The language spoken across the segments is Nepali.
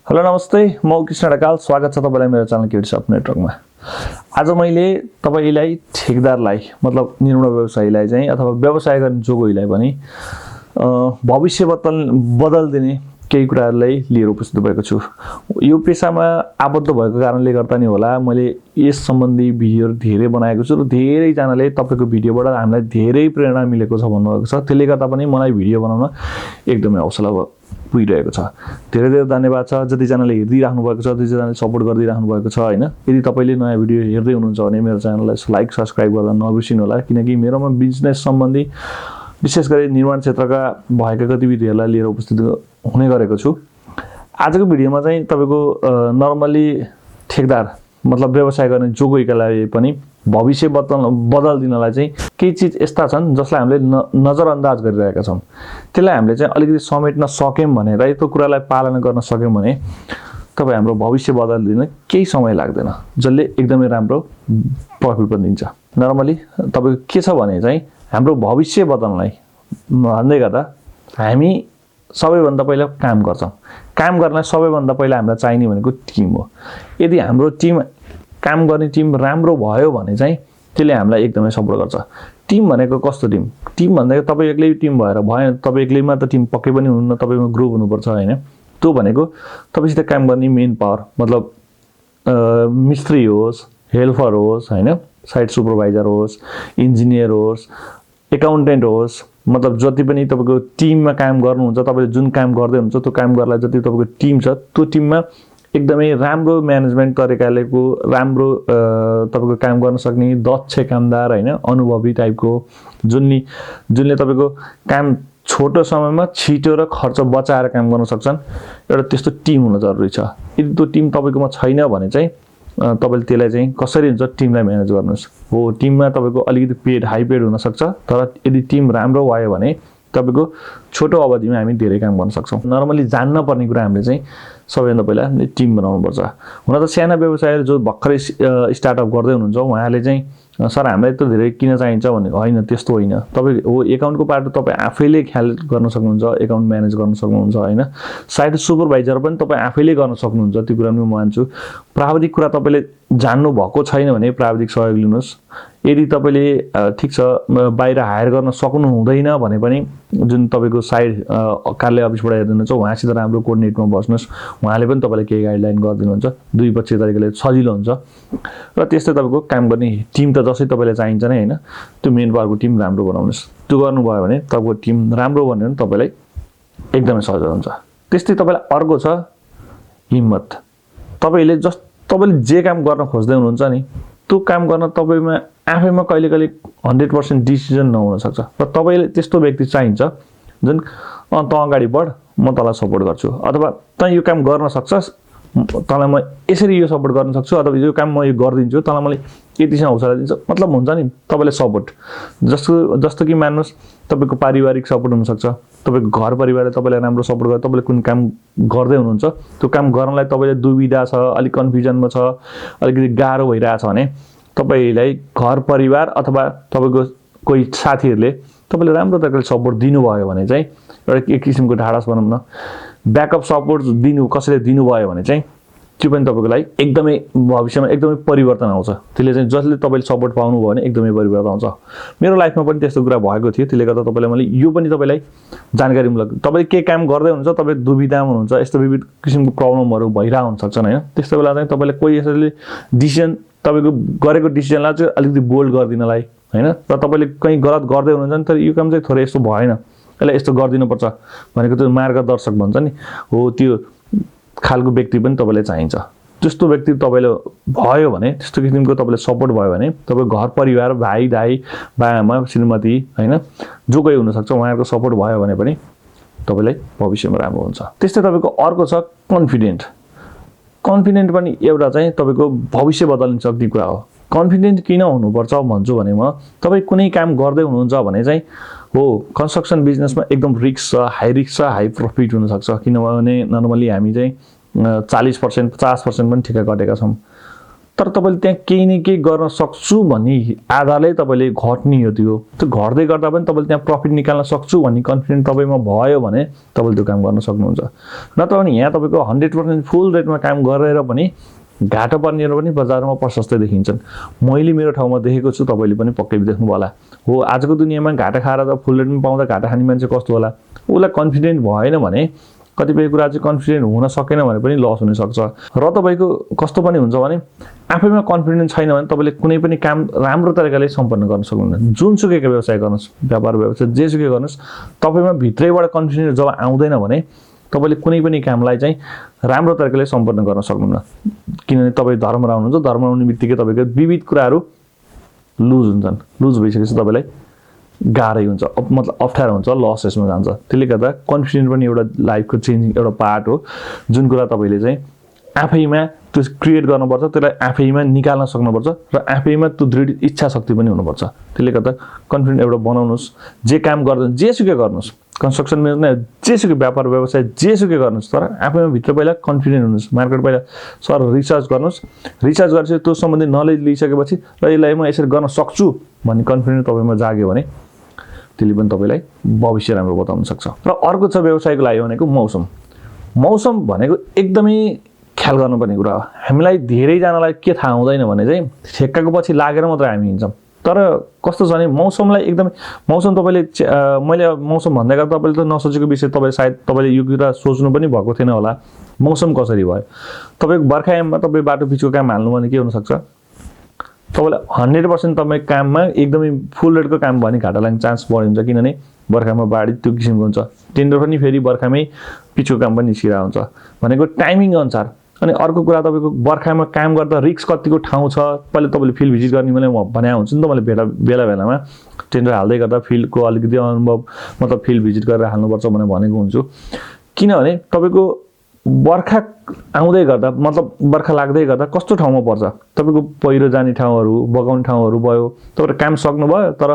हेलो नमस्ते, म कृष्ण ढकाल। स्वागत छ तपाईँलाई मेरो च्यानल क्रिएटिभ सप नेटवर्कमा। आज मैले तपाईलाई ठेकदारलाई मतलब निर्माण व्यवसायीलाई चाहिँ अथवा व्यवसाय गर्ने जो कोहीलाई पनि भविष्य बदल्दिने केही कुराहरूलाई लिएर उपस्थित भएको छु। यो पेशामा आबद्ध भएको कारणले गर्दा नि होला मैले यस सम्बन्धी भिडियोहरू धेरै बनाएको छु र धेरैजनाले तपाईको भिडियोबाट हामीलाई धेरै प्रेरणा मिलेको छ भन्नुभएको छ। त्यसले गर्दा पनि मलाई भिडियो बनाउन एकदमै हौसला पुगिरहेको छ। धेरै धेरै धन्यवाद छ जतिजनाले हेरिदिराख्नु भएको छ, जतिजनाले सपोर्ट गरिदिराख्नु भएको छ हैन। यदि तपाईले नयाँ भिडियो हेर्दै हुनुहुन्छ भने मेरो च्यानललाई लाइक सब्स्क्राइब गर्न नबिर्सिनु होला, किनकि मेरोमा बिजनेस सम्बन्धी विशेष गरी निर्माण क्षेत्रका भएका गतिविधिहरूलाई लिएर उपस्थित हुने गरेको छु। आजको भिडियोमा चाहिँ तपाईको नर्मली ठेकदार मतलब व्यवसाय गर्ने जो कोहीका लागि पनि भविष्य बदल्दिनलाई चाहिँ केही चीज यस्ता छन् जसलाई हामीले नजरअन्दाज गरिरहेका छौं। त्यसलाई हामीले चाहिँ अलिकति समेट्न सक्यौं भने र त्यो कुरालाई पालना गर्न सक्यौं भने तपाई हाम्रो भविष्य बदल्दिन केही समय लाग्दैन, जसले एकदमै राम्रो प्रफिट पनि दिन्छ। नर्मली तपाईको के छ भने चाहिँ हाम्रो भविष्य बदल्नलाई भन्दै गर्दा हामी सबैभन्दा पहिला काम गर्छौं। काम गर्न सबैभन्दा पहिला हामीलाई चाहिने भनेको टिम हो। यदि हाम्रो टिम काम गर्ने टिम राम्रो भयो भने चाहिँ त्यसले हामीलाई एकदमै सपोर्ट गर्छ। टिम भनेको कस्तो टिम? टिम भन्दा तपाई एक्लै टिम भएर भएन, तपाई एक्लैमा त टिम पक्कै पनि हुन्न, तपाईमा ग्रुप हुनुपर्छ हैन। त्यो भनेको तपाईसित काम गर्ने मेन पावर मतलब मिस्त्री होस्, हेल्पर होस् हैन, साइट सुपरभाइजर होस्, इन्जिनियर होस्, एकाउन्टेन्ट होस्, मतलब जति पनि तपाईको टिममा काम गर्नुहुन्छ, तपाईले जुन काम गर्दै हुनुहुन्छ त्यो काम गर्नलाई जति तपाईको टिम छ त्यो टिममा एकदमै राम्रो म्यानेजमेन्ट तरिकालेको राम्रो तपाईको काम गर्न सक्ने दक्ष कामदार हैन, अनुभवी टाइपको जुनले तपाईको काम छोटो समयमा छिटो र खर्च बचाएर काम गर्न सक्छन्, एउटा त्यस्तो टिम हुन जरुरी छ। यदि त्यो टिम तपाईकोमा छैन भने चाहिँ तपाईले त्यसलाई चाहिँ कसरी हुन्छ टिमलाई म्यानेज गर्नुस्। हो टिममा तपाईको अलिकति हाई पेड हुन सक्छ, तर यदि टिम राम्रो भयो भने तपाईको छोटो अवधिमा हामी धेरै काम गर्न सक्छौं। नर्मली जान्न पर्ने कुरा हामीले चाहिँ सबैभन्दा पहिला टिम बनाउनु पर्छ। हुन त साना व्यवसायहरू जो भर्खरै स्टार्टअप गर्दै हुनुहुन्छ उहाँले चाहिँ सर हामीलाई त धेरै किन चाहिन्छ भन्ने हैन, त्यस्तो हैन। तपाई हो एकाउन्टको पार्ट तपाई आफैले ख्याल गर्न सक्नुहुन्छ, एकाउन्ट म्यानेज गर्न सक्नुहुन्छ हैन। साइट सुपरभाइजर पनि तपाई आफैले गर्न सक्नुहुन्छ, त्यो कुरा म मान्छु। प्राविधिक कुरा तपाईले जान्नु भएको छैन भने प्राविधिक सहयोग लिनुस्। यदि तपाईले ठीक छ बाहिर हायर गर्न सक्नु हुँदैन भने पनि जुन तपाईको साइड कार्यालय अफिसबाट हेर्नुहुन्छ उहाँसित राम्रो कोर्डिनेटमा बस्नुस्, उहाँले पनि तपाईलाई केही गाइडलाइन गरिदिनुहुन्छ। दुई पक्षीय तरिकाले सजिलो हुन्छ र त्यस्तै तपाईको काम गर्ने टिम त जसै तपाईलाई चाहिन्छ नै हैन, त्यो मेन पावरको टिम राम्रो बनाउनुस्। त्यो गर्नुभयो भने तपाईको टिम राम्रो बन्यो भने तपाईलाई एकदमै सजिलो हुन्छ। त्यस्तै तपाईलाई अर्को छ हिम्मत। तपाईले जे काम गर्न खोज्दै हुनुहुन्छ नि त्यो काम गर्न तपाईमा आफैमा कहिले 100% डिसिजन नहुन सक्छ र तपाईले त्यस्तो व्यक्ति चाहिन्छ जुन त अगाडि बढ म तँलाई सपोर्ट गर्छु, अथवा त यो काम गर्न सक्छस् तँलाई म यसरी यो सपोर्ट गर्न सक्छु, अथवा यो काम म यो गर्दिन्छु तँलाई मैले यतिसँग हौसला दिन्छु। मतलब हुन्छ नि तपाईले सपोर्ट जस्तो कि मान्नुस् तपाईको पारिवारिक सपोर्ट हुन सक्छ, तपाईको घर परिवारले तपाईलाई राम्रो सपोर्ट गर्छ। तपाईले कुन काम गर्दै हुनुहुन्छ त्यो काम गर्नलाई तपाईले दुविधा छ, अलि कन्फ्युजनमा छ, अलिकति गाह्रो भइरहेछ भने तपाईलाई घर परिवार अथवा तपाईको कोही साथीहरुले तपाईले राम्रो तरिकाले सपोर्ट दिनुभयो भने चाहिँ एउटा एक किसिमको ढाडस भनौं न ब्याकअप सपोर्ट कसैले दिनुभयो भने चाहिँ त्यो पनि तपाईको लागि एकदमै भविष्यमा एकदमै परिवर्तन आउँछ। त्यसले चाहिँ जसले तपाईले सपोर्ट पाउनु भयो भने एकदमै परिवर्तन आउँछ। मेरो लाइफमा पनि त्यस्तो कुरा भएको थियो, त्यसले गर्दा तपाईलाई मैले यो पनि तपाईलाई जानकारीमूलक तपाईले के काम गर्दै हुनुहुन्छ, तपाई दुविधामा हुनुहुन्छ, यस्तो विविध किसिमको प्रब्लमहरु भइरा हुन सक्छन् हैन। त्यस्तो बेला चाहिँ तपाईले कोही यसरी डिसिजन तपाईको गरेको डिसिजनलाई चाहिँ अलिकति बोल्ड गर्दिनलाई हैन, र तपाईले कहीं गलत गर्दै हुनुहुन्छ नि तर यो काम चाहिँ थोरै यस्तो भएन, यसलाई यस्तो गर्दिनु पर्छ भनेको त्यो मार्गदर्शक भन्छ नि, हो त्यो खालको व्यक्ति पनि तपाईलाई चाहिन्छ। त्यस्तो व्यक्ति तपाईले भयो भने, त्यस्तो किसिमको तपाईले सपोर्ट भयो भने तपाईको घर परिवार भाइ दाइ बाआमा श्रीमती हैन जो कोही हुन सक्छ उहाँहरुको सपोर्ट भयो भने पनि तपाईलाई भविष्यमा राम्रो हुन्छ। त्यस्तै तपाईको अर्को छ कन्फिडेन्ट। कन्फिडेन्ट पनि एउटा चाहिँ तपाईको भविष्य बदल्न सक्ने कुरा हो। कन्फिडेन्ट किन हुनुपर्छ भन्छु भने म तपाई कुनै काम गर्दै हुनुहुन्छ भने चाहिँ हो कन्स्ट्रक्सन बिजनेसमा एकदम रिस्क छ, हाई प्रफिट हुन सक्छ। किनभने नर्मली हामी चाहिँ 40% 50% पनि ठेक्का कटेका छौं। तर तपाईँले त्यहाँ केही न केही गर्न सक्छु भन्ने आधारले तपाईँले घट्ने हो त्यो घट्दै गर्दा पनि तपाईँले त्यहाँ प्रफिट निकाल्न सक्छु भन्ने कन्फिडेन्स तपाईँमा भयो भने तपाईँले त्यो काम गर्न सक्नुहुन्छ। नत्र भने यहाँ तपाईँको 100% फुल रेटमा काम गरेर पनि घाटा पर्नेहरू पनि बजारमा प्रशस्तै देखिन्छन्। मैले मेरो ठाउँमा देखेको छु, तपाईँले पनि पक्कै देख्नु होला। हो, आजको दुनियाँमा घाटा खाएर त फुल रेटमा पाउँदा घाटा खाने मान्छे कस्तो होला? उसलाई कन्फिडेन्ट भएन भने, कतिपय कुरा चाहिँ कन्फिडेन्ट हुन सकेन भने पनि लस हुनसक्छ। र तपाईँको कस्तो पनि हुन्छ भने आफैमा कन्फिडेन्स छैन भने तपाईँले कुनै पनि काम राम्रो तरिकाले सम्पन्न गर्न सक्नुहुन्न। जुनसुकैको व्यवसाय गर्नुहोस्, व्यापार व्यवसाय जेसुकै गर्नुहोस्, तपाईँमा भित्रैबाट कन्फिडेन्स जब आउँदैन भने तपाईँले कुनै पनि कामलाई चाहिँ राम्रो तरिकाले सम्पन्न गर्न सक्नुहुन्न। किनभने तपाईँ धर्ममा हुनुहुन्छ, धर्ममा आउने बित्तिकै तपाईँको विविध कुराहरू लुज हुन्छन्। लुज भइसकेपछि तपाईँलाई गाह्रै हुन्छ, मतलब अप्ठ्यारो हुन्छ, लसेसमा जान्छ। त्यसले गर्दा कन्फिडेन्स पनि एउटा लाइफको चेन्जिङ एउटा पार्ट हो। जुन कुरा तपाईँले चाहिँ आफैमा त्यो क्रिएट गर्नुपर्छ, त्यसलाई आफैमा निकाल्न सक्नुपर्छ र आफैमा त्यो दृढ इच्छा शक्ति पनि हुनुपर्छ। त्यसले गर्दा कन्फिडेन्ट एउटा बनाउनुहोस्। जे काम गर्दा जेसुकै गर्नुहोस्, कन्स्ट्रक्सन बिजनेस जेसुकै, व्यापार व्यवसाय जेसुकै गर्नुहोस्, तर आफैमा भित्र पहिला कन्फिडेन्ट हुनुहोस्। मार्केट पहिला सर रिसर्च गर्नुहोस्। रिसर्च गरेपछि त्यो सम्बन्धी नलेज लिइसकेपछि र यसलाई म यसरी गर्न सक्छु भन्ने कन्फिडेन्स तपाईँमा जाग्यो भने त्यसले पनि तपाईँलाई भविष्य राम्रो बताउन सक्छ। र अर्को छ व्यवसायको लागि भनेको मौसम। मौसम भनेको एकदमै ख्याल गर्नुपर्ने कुरा हो। हामीलाई धेरैजनालाई के थाहा हुँदैन भने चाहिँ ठेक्काको पछि लागेर मात्रै हामी हिँड्छौँ। तर कस्तो छ भने मौसमलाई एकदमै, मौसम तपाईँले मैले मौसम भन्दै गर्दा तपाईँले त नसोचेको विषय, तपाईँले यो कुरा सोच्नु पनि भएको थिएन होला। मौसम कसरी भयो? तपाईँको बर्खायाममा तपाईँ बाटो पिचको काम हाल्नु भने के हुनसक्छ? तपाईँलाई 100% तपाईँ काममा एकदमै फुल रेटको काम भने घाटा लाग्ने चान्स बढी हुन्छ। किनभने बर्खामा बाढी त्यो किसिमको हुन्छ। टेन्डर पनि फेरि बर्खामै पिचको काम पनि निस्किरहेको हुन्छ भनेको टाइमिङ अनुसार। अनि अर्को कुरा तपाईँको बर्खामा काम गर्दा रिस्क कतिको ठाउँ छ, पहिला तपाईँले फिल्ड भिजिट गर्ने मैले भने हुन्छ नि त। मैले बेला बेलामा टेन्डर हाल्दै गर्दा फिल्डको अलिकति अनुभव, मतलब फिल्ड भिजिट गरेर हाल्नुपर्छ भनेको हुन्छु। किनभने तपाईँको बर्खा आउँदै गर्दा, मतलब बर्खा लाग्दै गर्दा कस्तो ठाउँमा पर्छ, तपाईँको पहिरो जाने ठाउँहरू, बगाउने ठाउँहरू भयो। तपाईँले काम सक्नुभयो तर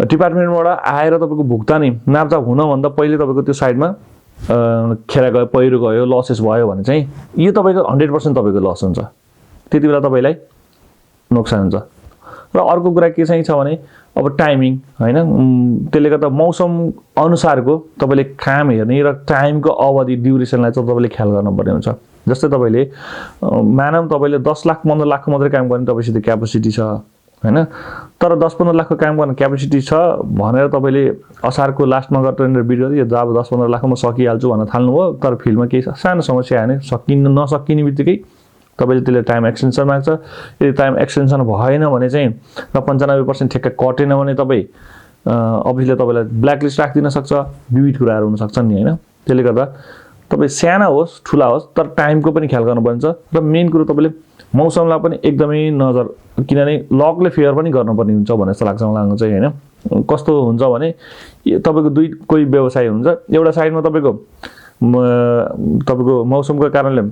डिपार्टमेन्टबाट आएर तपाईँको भुक्तानी नापचाप हुनभन्दा पहिले तपाईँको त्यो साइडमा खेरा गयो, पहिरो गयो, लसेस भयो भने चाहिँ यो तपाईँको 100% तपाईँको लस हुन्छ। त्यति बेला तपाईँलाई नोक्सान हुन्छ। र अर्को कुरा के चाहिँ छ भने अब टाइमिङ, होइन? त्यसले गर्दा मौसम अनुसारको तपाईँले काम हेर्ने र टाइमको अवधि, ड्युरेसनलाई चाहिँ तपाईँले ख्याल गर्नुपर्ने हुन्छ। जस्तै तपाईँले मानव तपाईँले 10 लाख 15 लाखको मात्रै काम गर्ने तपाईँसित क्यापेसिटी छ, होइन? तर 10-15 लाखको काम गर्ने क्यापेसिटी छ भनेर तपाईँले असारको लास्टमा गएर टेन्डर बिड गर्दै यो अब 10-15 लाखमा सकिहाल्छु भनेर थाल्नुभयो। तर फिल्डमा केही सानो समस्या आयो भने नसकिने बित्तिकै तपाईँले त्यसले टाइम एक्सटेन्सन माग्छ। यदि टाइम एक्सटेन्सन भएन भने चाहिँ र 95% ठेक्का कटेन भने तपाईँ अफिसले तपाईँलाई ब्ल्याकलिस्ट राखिदिन सक्छ। विविध कुराहरू हुनसक्छन् नि, होइन? त्यसले गर्दा तपाईँ साना होस् ठुला होस् तर टाइमको पनि ख्याल गर्नुपर्छ। र मेन कुरो तपाईँले मौसमलाई पनि एकदमै नजर, किनभने लकले फेयर पनि गर्नुपर्ने हुन्छ भन्ने जस्तो लाग्छ मलाई चाहिँ, होइन? कस्तो हुन्छ भने तपाईँको कोही व्यवसाय हुन्छ, एउटा साइडमा तपाईँको मौसमको कारणले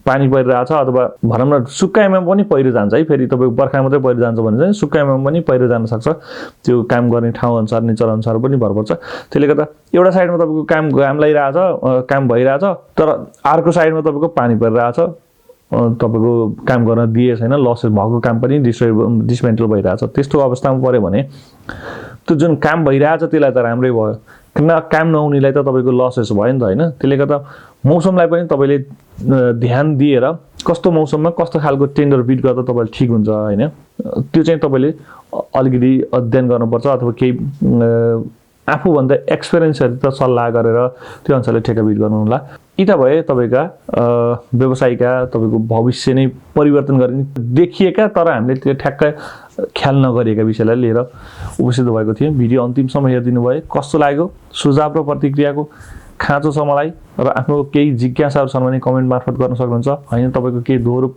पानी परिरहेछ अथवा भनौँ न सुक्खाइमा पनि पहिरो जान्छ है। फेरि तपाईँको बर्खा मात्रै पहिरो जान्छ भने चाहिँ सुक्खाइमा पनि पहिरो जान सक्छ। त्यो काम गर्ने ठाउँ अनुसार, नेचर अनुसार पनि भर पर्छ। त्यसले गर्दा एउटा साइडमा तपाईँको काम लगाइरहेछ, काम भइरहेछ, तर अर्को साइडमा तपाईँको पानी परिरहेछ, तपाईँको काम गर्न दिए छैन, लसेस भएको काम पनि डिसमेन्टल भइरहेछ। त्यस्तो अवस्थामा पऱ्यो भने त्यो जुन काम भइरहेछ त्यसलाई त राम्रै भयो, काम नहुनेलाई त तपाईँको लसेस भयो नि त, होइन? त्यसले गर्दा मौसमलाई पनि तपाईँले ध्यान दिएर कस्तो मौसममा कस्तो खालको टेन्डर बिड गर्दा तपाईँले ठिक हुन्छ, होइन? त्यो चाहिँ तपाईँले अलिकति अध्ययन गर्नुपर्छ अथवा केही आफूभन्दा एक्सपिरियन्सहरू त सल्लाह गरेर त्यो अनुसारले ठेक्का बिड गर्नु होला। यी त भए तपाईँका व्यवसायका तपाईँको भविष्य नै परिवर्तन गर्ने देखिएका तर हामीले त्यो ठ्याक्कै ख्याल नगरिएका विषयलाई लिएर उपस्थित भएको थिएँ। भिडियो अन्तिमसम्म हेरिदिनु भयो। कस्तो लाग्यो? सुझाव र प्रतिक्रियाको खाँचो छ मलाई र आफ्नो केही जिज्ञासाहरू छन् भने कमेन्ट मार्फत गर्न सक्नुहुन्छ, होइन? तपाईँको केही दोहोरो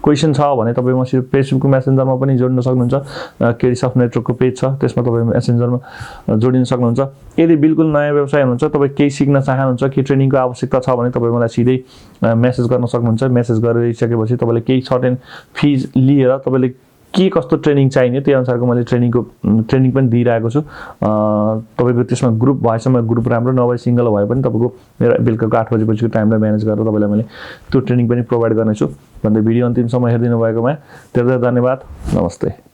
क्वेसन छ भने तपाईँ मसित फेसबुक मेसेन्जरमा पनि जोड्न सक्नुहुन्छ। केडी सफ्ट नेटवर्कको पेज छ, त्यसमा तपाईँ मेसेन्जरमा जोडिन सक्नुहुन्छ। यदि बिल्कुल नयाँ व्यवसाय हुनुहुन्छ, तपाईँ केही सिक्न चाहनुहुन्छ, केही ट्रेनिङको आवश्यकता छ भने तपाईँ मलाई सिधै मेसेज गर्न सक्नुहुन्छ। मेसेज गरिसकेपछि तपाईँले केही सर्टेन फिज लिएर तपाईँले के कस्तो ट्रेनिङ चाहिने त्यही अनुसारको मैले ट्रेनिङ पनि दिइरहेको छु। तपाईँको त्यसमा ग्रुप भएसम्म ग्रुप राम्रो, नभए सिङ्गल भए पनि तपाईँको मेरो बेलुकाको 8 बजेपछिको टाइमलाई म्यानेज गरेर तपाईँलाई मैले त्यो ट्रेनिङ पनि प्रोभाइड गर्नेछु भन्दै भिडियो अन्तिमसम्म हेरिदिनु भएकोमा धेरै धेरै धन्यवाद। नमस्ते।